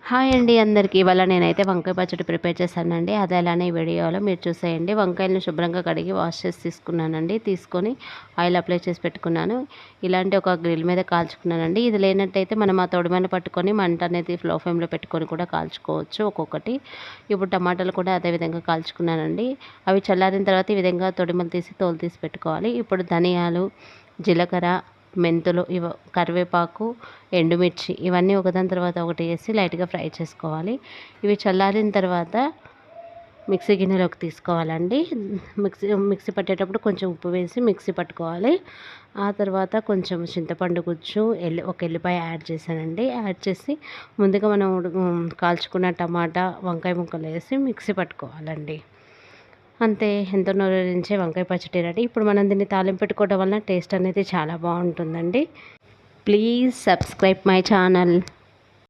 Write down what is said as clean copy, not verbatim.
Hi అండి అందరికీ. ఇవాళ నేనైతే వంకాయ పచ్చడి ప్రిపేర్ చేశానండి. అది ఎలానే ఈ వీడియోలో మీరు చూసేయండి. వంకాయలను శుభ్రంగా కడిగి వాష్ చేసి తీసుకున్నానండి. తీసుకొని ఆయిల్ అప్లై చేసి పెట్టుకున్నాను. ఇలాంటి ఒక గ్రిల్ మీద కాల్చుకున్నానండి. ఇది లేనట్టయితే మనం ఆ తొడిమను పట్టుకొని మంట అనేది లో ఫ్లేమ్లో పెట్టుకొని కూడా కాల్చుకోవచ్చు ఒక్కొక్కటి. ఇప్పుడు టమాటాలు కూడా అదే విధంగా కాల్చుకున్నానండి. అవి చల్లారిన తర్వాత ఈ విధంగా తొడిమలు తీసి తోలు తీసి పెట్టుకోవాలి. ఇప్పుడు ధనియాలు, జీలకర్ర, మెంతులు, కరివేపాకు, ఎండుమిర్చి ఇవన్నీ ఒకదాని తర్వాత ఒకటి వేసి లైట్గా ఫ్రై చేసుకోవాలి. ఇవి చల్లారిన తర్వాత మిక్సీ గిన్నెలోకి తీసుకోవాలండి. మిక్సీ పట్టేటప్పుడు కొంచెం ఉప్పు వేసి మిక్సీ పట్టుకోవాలి. ఆ తర్వాత కొంచెం చింతపండు గుజ్జు, ఒక ఎల్లిపాయ యాడ్ చేశానండి. యాడ్ చేసి ముందుగా మనం కాల్చుకున్న టమాటా, వంకాయ ముక్కలు వేసి మిక్సీ పట్టుకోవాలండి. అంతే, ఎంతో నూరూరించే వంకాయ పచ్చడి రెడీ. ఇప్పుడు మనం దీన్ని తాలింపు పెట్టుకోవడం వలన టేస్ట్ అనేది చాలా బాగుంటుందండి. Please subscribe my channel.